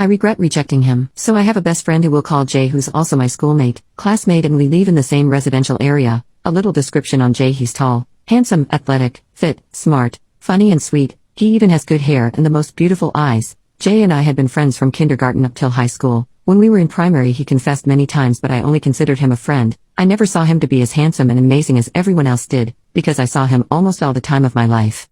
I regret rejecting him. So I have a best friend who we'll call Jay, who's also my schoolmate, classmate, and we live in the same residential area. A little description on Jay: he's tall, handsome, athletic, fit, smart, funny and sweet. He even has good hair and the most beautiful eyes. Jay and I had been friends from kindergarten up till high school. When we were in primary, he confessed many times, but I only considered him a friend. I never saw him to be as handsome and amazing as everyone else did, because I saw him almost all the time of my life.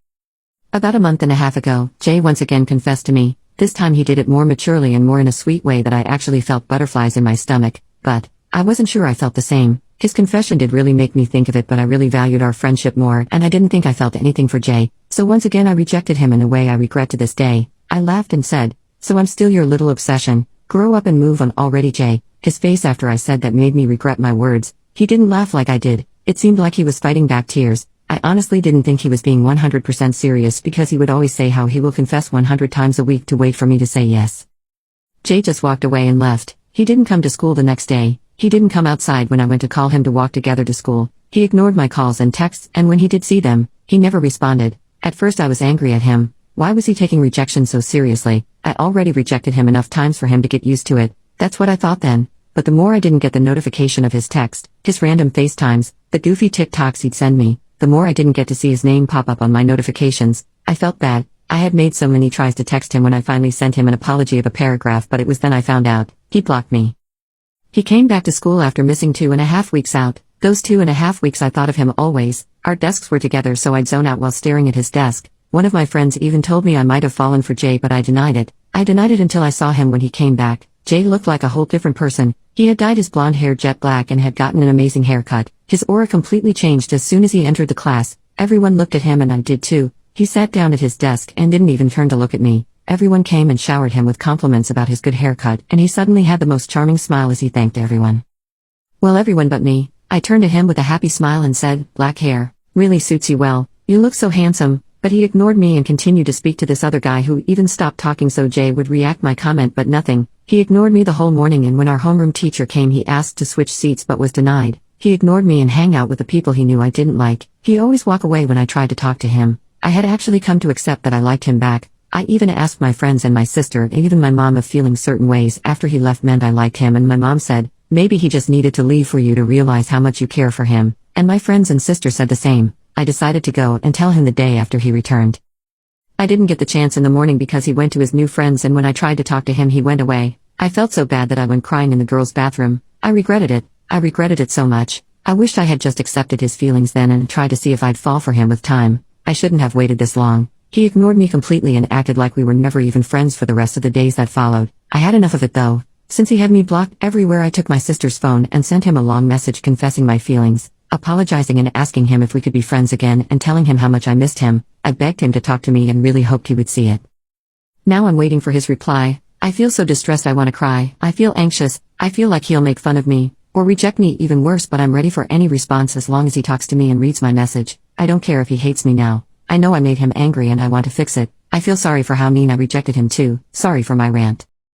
About a month and a half ago, Jay once again confessed to me. This time he did it more maturely and more in a sweet way that I actually felt butterflies in my stomach, but I wasn't sure I felt the same. His confession did really make me think of it, but I really valued our friendship more, and I didn't think I felt anything for Jay, so once again I rejected him in a way I regret to this day. I laughed and said, "So I'm still your little obsession? Grow up and move on already, Jay." His face after I said that made me regret my words. He didn't laugh like I did. It seemed like he was fighting back tears. I honestly didn't think he was being 100% serious, because he would always say how he will confess 100 times a week to wait for me to say yes. Jay just walked away and left. He didn't come to school the next day. He didn't come outside when I went to call him to walk together to school. He ignored my calls and texts, and when he did see them, he never responded. At first I was angry at him. Why was he taking rejection so seriously? I already rejected him enough times for him to get used to it. That's what I thought then. But the more I didn't get the notification of his text, his random FaceTimes, the goofy TikToks he'd send me, the more I didn't get to see his name pop up on my notifications. I felt bad. I had made so many tries to text him when I finally sent him an apology of a paragraph, but it was then I found out. He blocked me. He came back to school after missing 2.5 weeks out. Those 2.5 weeks I thought of him always. Our desks were together, so I'd zone out while staring at his desk. One of my friends even told me I might have fallen for Jay, but I denied it. I denied it until I saw him when he came back. Jay looked like a whole different person. He had dyed his blonde hair jet black and had gotten an amazing haircut. His aura completely changed as soon as he entered the class. Everyone looked at him and I did too. He sat down at his desk and didn't even turn to look at me. Everyone came and showered him with compliments about his good haircut, and he suddenly had the most charming smile as he thanked everyone. Well, everyone but me. I turned to him with a happy smile and said, "Black hair really suits you well. You look so handsome." But he ignored me and continued to speak to this other guy who even stopped talking so Jay would react my comment, but nothing. He ignored me the whole morning, and when our homeroom teacher came he asked to switch seats but was denied. He ignored me and hang out with the people he knew I didn't like. He always walk away when I tried to talk to him. I had actually come to accept that I liked him back. I even asked my friends and my sister and even my mom if feeling certain ways after he left meant I liked him, and my mom said, "Maybe he just needed to leave for you to realize how much you care for him." And my friends and sister said the same. I decided to go and tell him the day after he returned. I didn't get the chance in the morning because he went to his new friends, and when I tried to talk to him he went away. I felt so bad that I went crying in the girls' bathroom. I regretted it. I regretted it so much. I wished I had just accepted his feelings then and tried to see if I'd fall for him with time. I shouldn't have waited this long. He ignored me completely and acted like we were never even friends for the rest of the days that followed. I had enough of it though. Since he had me blocked everywhere, I took my sister's phone and sent him a long message confessing my feelings, apologizing and asking him if we could be friends again, and telling him how much I missed him. I begged him to talk to me and really hoped he would see it. Now I'm waiting for his reply. I feel so distressed I want to cry. I feel anxious. I feel like he'll make fun of me, or reject me, even worse, but I'm ready for any response as long as he talks to me and reads my message. I don't care if he hates me now. I know I made him angry and I want to fix it. I feel sorry for how mean I rejected him too. Sorry for my rant.